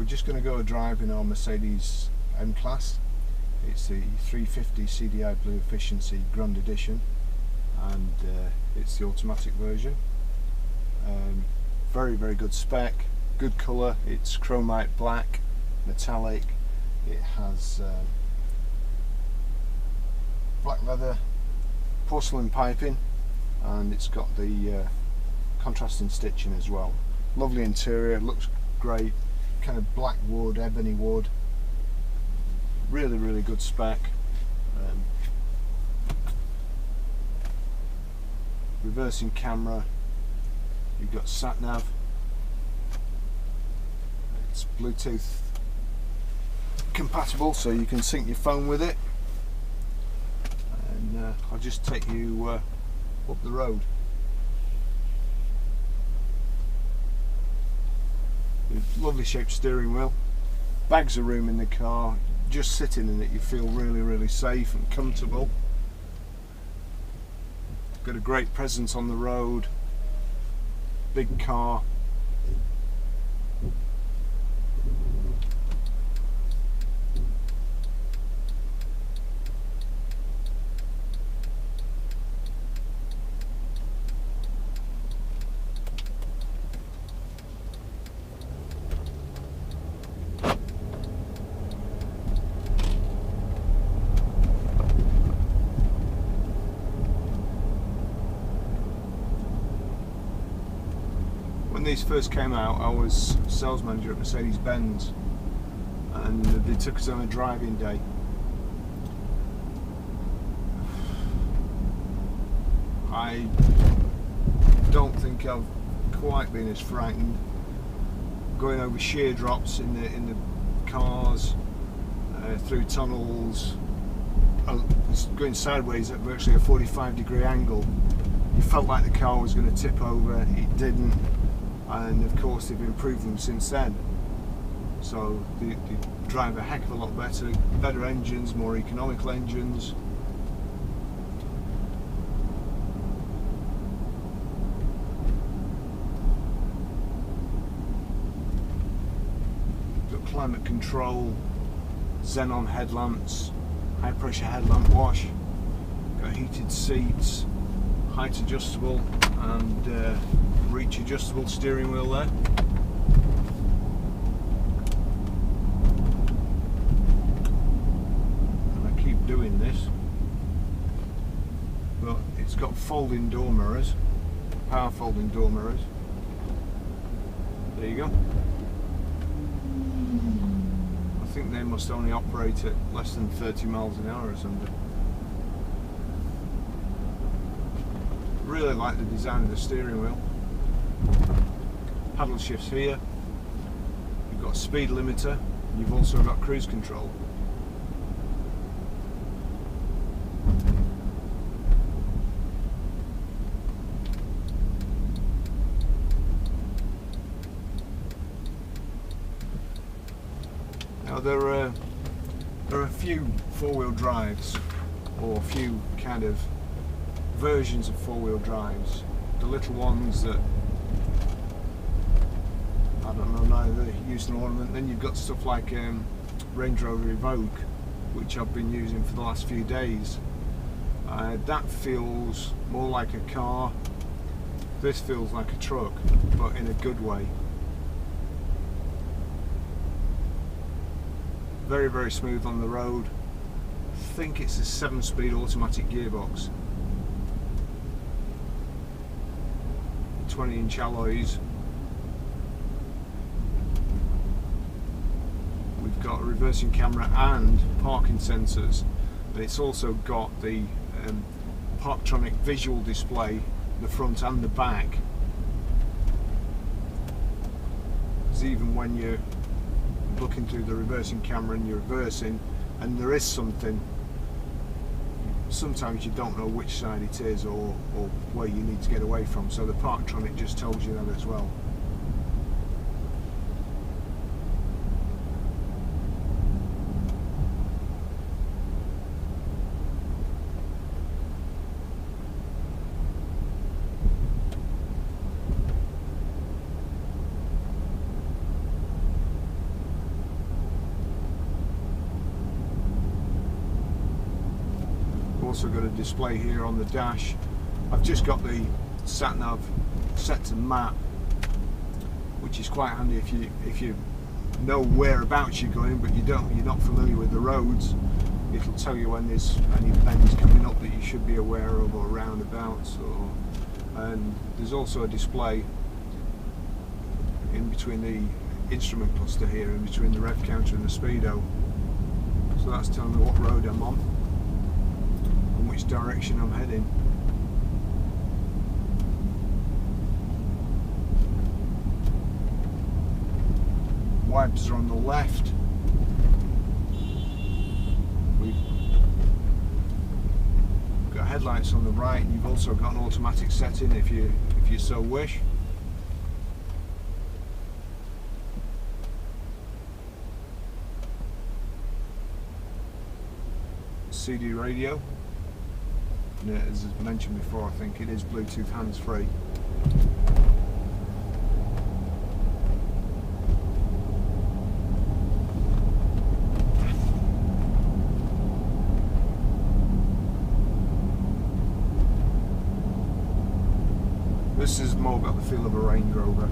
we're just going to go a drive in our Mercedes M-Class. It's the 350 CDI Blue Efficiency Grand Edition, and it's the automatic version. Very, very good spec, good colour. It's chromite black, metallic. It has black leather, porcelain piping, and it's got the contrasting stitching as well. Lovely interior, looks great, kind of black wood, ebony wood. Really, really good spec. Reversing camera, you've got sat nav, it's Bluetooth compatible, so you can sync your phone with it. And I'll just take you up the road. Lovely shaped steering wheel, bags of room in the car. Just sitting in it you feel really, really safe and comfortable. Got a great presence on the road, big car. When these first came out, I was sales manager at Mercedes-BENZ, and they took us on a driving day. I don't think I've quite been as frightened going over sheer drops in the cars, through tunnels, going sideways at virtually a 45-degree angle. You felt like the car was going to tip over. It didn't. And of course they've improved them since then, so they drive a heck of a lot better engines, more economical engines. Got climate control, xenon headlamps, high pressure headlamp wash, got heated seats, height adjustable and reach adjustable steering wheel there. And I keep doing this, but it's got folding door mirrors, power folding door mirrors. There you go. I think they must only operate at less than 30 miles an hour or something. Really like the design of the steering wheel. Paddle shifts here, you've got a speed limiter, you've also got cruise control. Now there are a few four-wheel drives, or a few kind of versions of four-wheel drives. The little ones that I don't know, neither use an ornament. Then you've got stuff like Range Rover Evoque, which I've been using for the last few days. That feels more like a car. This feels like a truck, but in a good way. Very, very smooth on the road. I think it's a 7-speed automatic gearbox. 20-inch alloys. We've got a reversing camera and parking sensors, and it's also got the Parktronic visual display, the front and the back. Because even when you're looking through the reversing camera and you're reversing and there is something, sometimes you don't know which side it is or where you need to get away from, so the Parktronic just tells you that as well. also got a display here on the dash. I've just got the sat nav set to map, which is quite handy if you know whereabouts you're going, but you're not familiar with the roads. It'll tell you when there's any bends coming up that you should be aware of, or roundabouts, and there's also a display in between the instrument cluster here, in between the rev counter and the speedo. So that's telling me what road I'm on and which direction I'm heading. Wipers are on the left. We've got headlights on the right, and you've also got an automatic setting if you so wish. CD radio, and as mentioned before, I think it is Bluetooth hands-free. This has more got the feel of a Range Rover.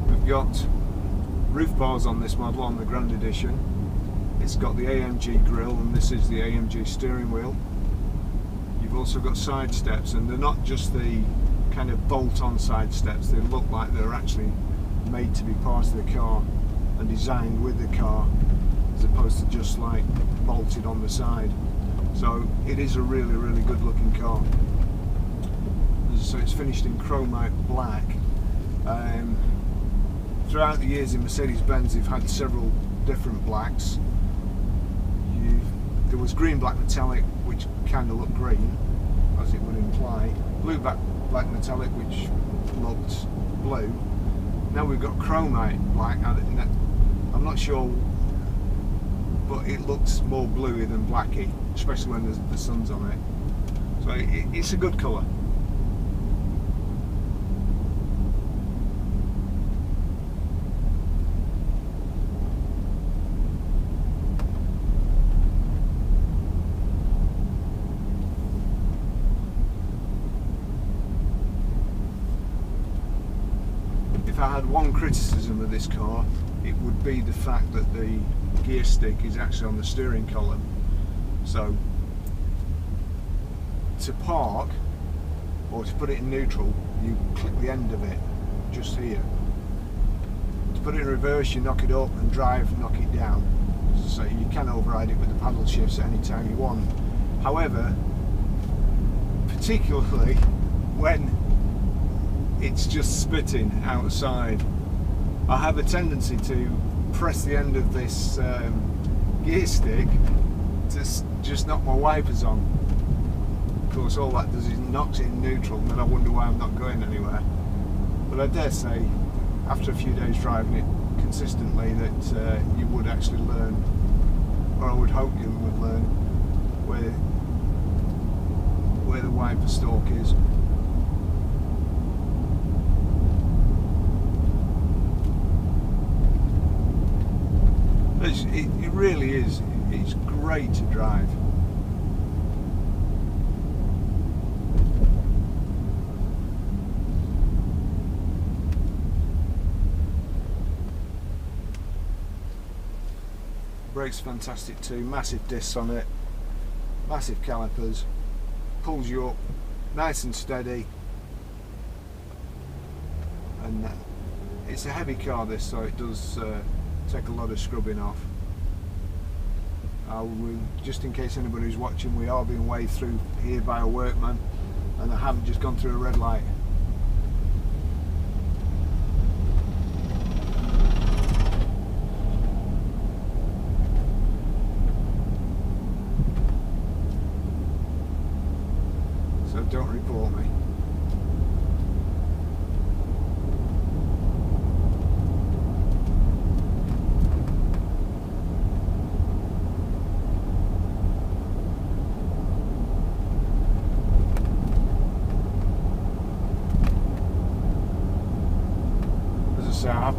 We've got roof bars on this model, on the Grand Edition. It's got the AMG grille, and this is the AMG steering wheel. You've also got side steps, and they're not just the kind of bolt-on side steps. They look like they're actually made to be part of the car and designed with the car, as opposed to just like bolted on the side. So it is a really, really good looking car. So it's finished in chromite black. Throughout the years in Mercedes-Benz, they've had several different blacks. There was green black metallic, which kind of looked green, as it would imply. Blue black metallic, which looked blue. Now we've got chromite black. I'm not sure, but it looks more bluey than blacky, especially when the sun's on it. So it's a good colour. If I had one criticism of this car, it would be the fact that the gear stick is actually on the steering column. So to park, or to put it in neutral, you click the end of it just here. To put it in reverse, you knock it up, and drive, knock it down. So you can override it with the paddle shifts at any time you want. However, particularly when it's just spitting outside, I have a tendency to press the end of this gear stick to just knock my wipers on. Of course, all that does is knocks it in neutral, and then I wonder why I'm not going anywhere. But I dare say, after a few days driving it consistently, that you would actually learn, or I would hope you would learn, where the wiper stalk is. It really is. It's great to drive. Brakes fantastic too. Massive discs on it. Massive calipers. Pulls you up nice and steady. And it's a heavy car, this, so it does take a lot of scrubbing off. Just in case anybody's watching, we are being waved through here by a workman, and I haven't just gone through a red light. So don't report me.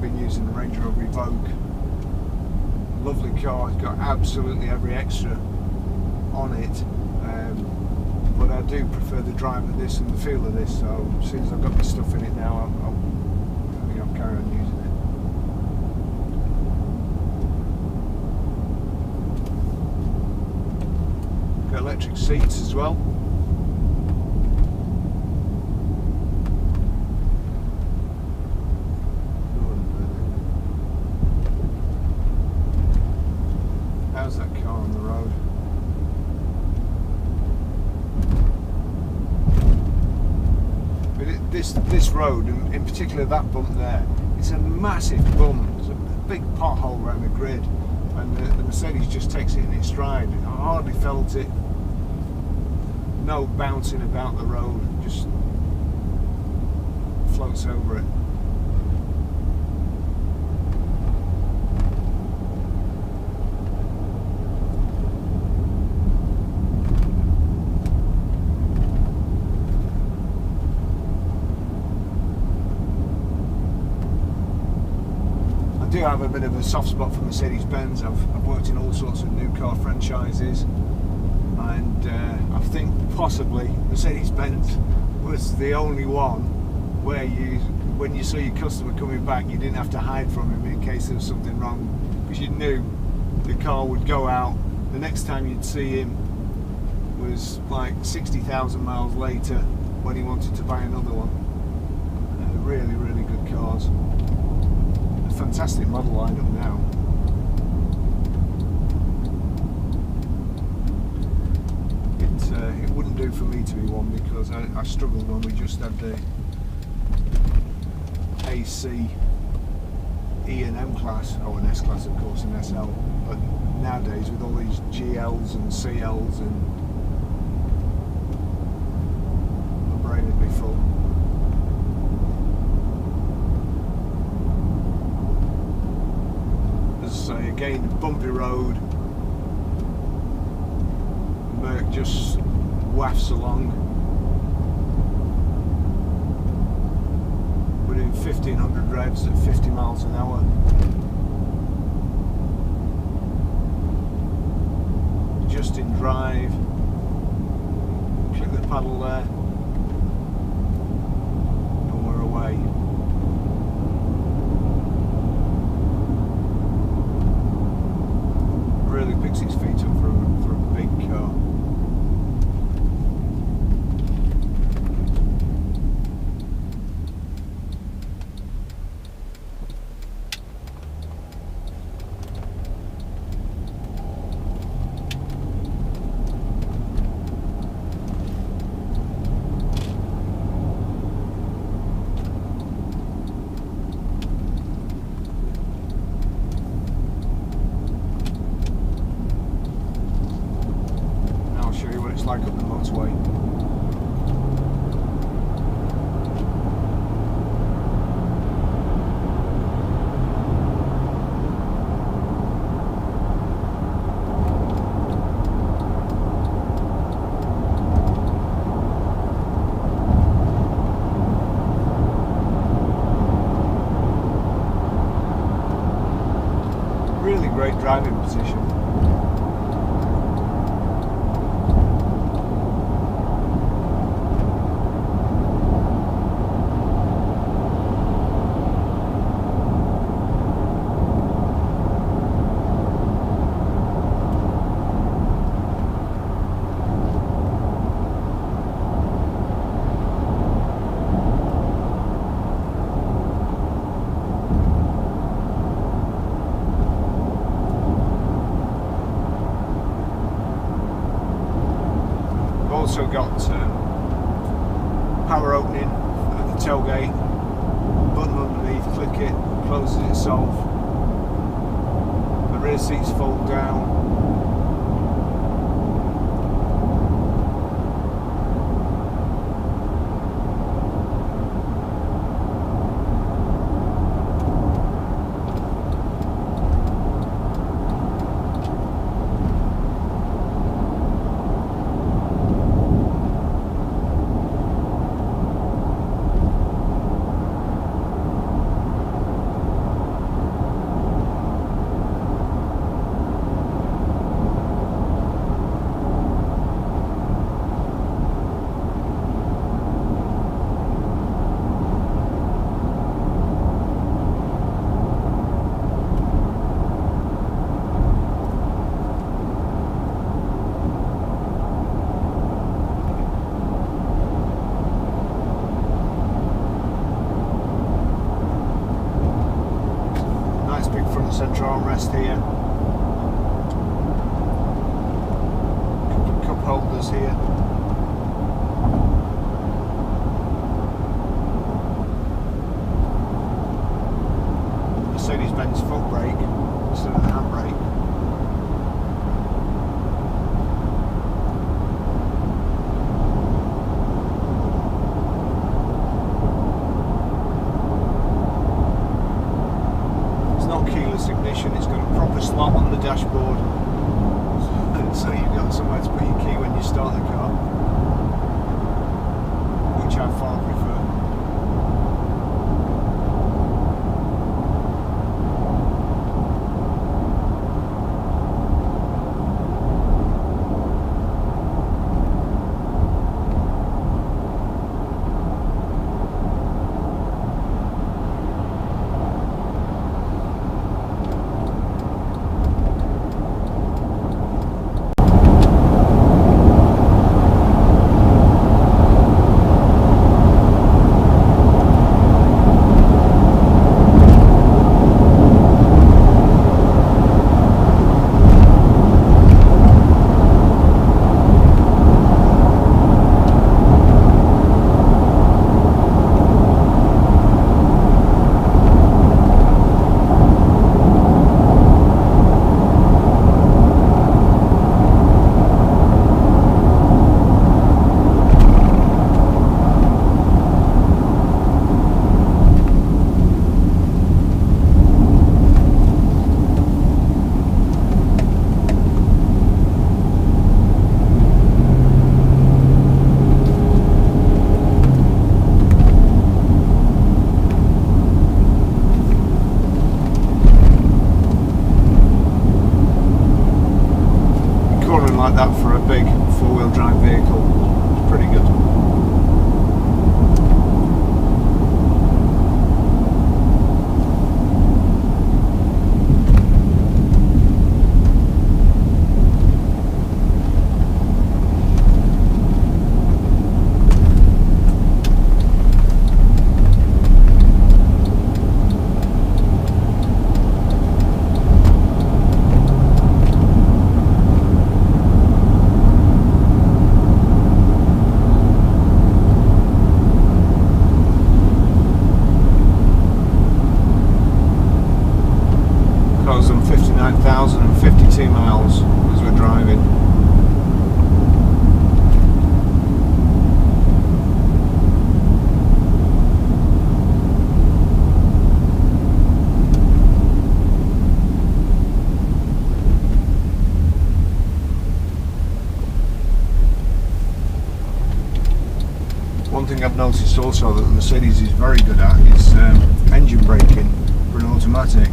been using the Range Rover Evoque. Lovely car, it's got absolutely every extra on it, but I do prefer the drive of this and the feel of this, so as soon as I've got my stuff in it now, I think I'll carry on using it. Got electric seats as well. How's that car on the road? But this road, and in particular that bump there, it's a massive bump. There's a big pothole around the grid, and the Mercedes just takes it in its stride. I hardly felt it. No bouncing about the road, just floats over it. I do have a bit of a soft spot for Mercedes-Benz. I've worked in all sorts of new car franchises, and I think possibly Mercedes-Benz was the only one where when you saw your customer coming back, you didn't have to hide from him in case there was something wrong, because you knew the car would go out. The next time you'd see him was like 60,000 miles later when he wanted to buy another one. Really, really good cars. Fantastic model lineup now. It wouldn't do for me to be one, because I struggled when we just had the AC E and M class, or an S class of course, and SL, but nowadays with all these GLs and CLs, and my brain would be full. So again, bumpy road, Merc just wafts along. We're doing 1500 revs at 50 miles an hour. Just in drive, click the paddle there, and we're away. Really picks its feet up for a big car. Like up the motorway. Really great driving position. Also got power opening at the tailgate, button underneath, click it, closes itself. The rear seats fold down. armrest here. A couple of cup holders here. Mercedes-Benz foot brake instead of the handbrake. It's not keyless ignition, it's got a proper slot on the dashboard, so you've got somewhere to put your key when you start the car, which I far prefer. Like that for a big four-wheel drive vehicle, it's pretty good. Cars on 59,052 miles as we're driving. One thing I've noticed also that the Mercedes is very good at is engine braking for an automatic.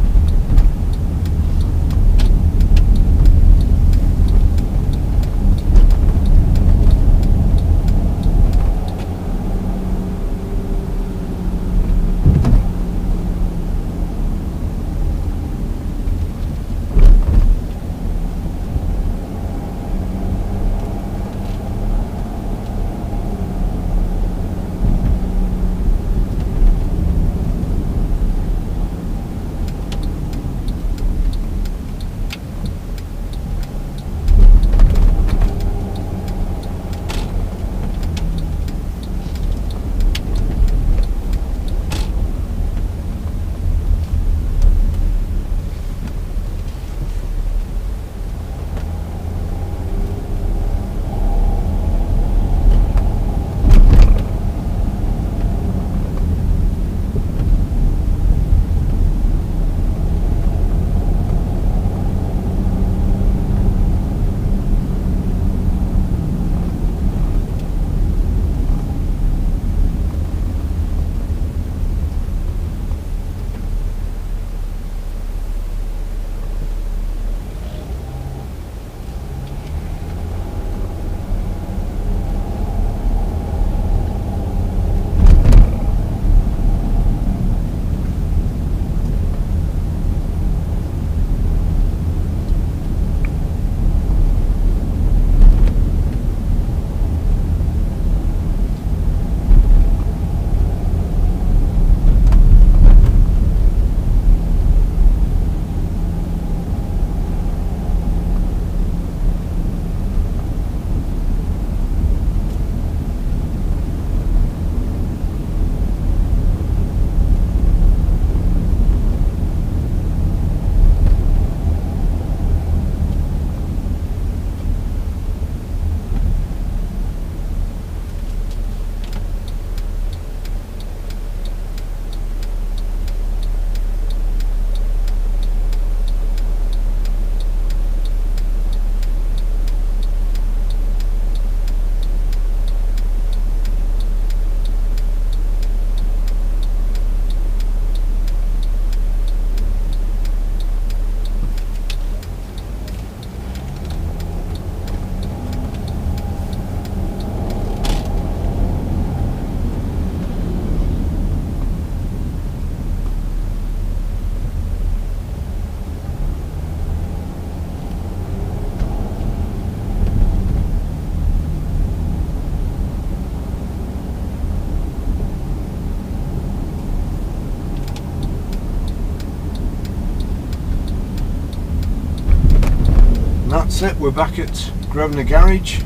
That's it, we're back at Grosvenor Garage.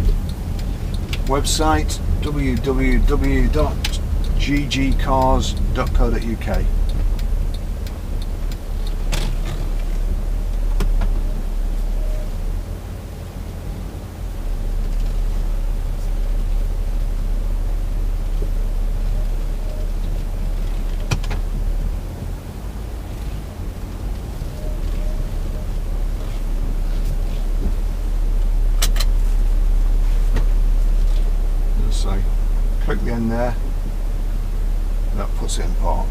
Website www.ggcars.co.uk. So click the end there, that puts it in park.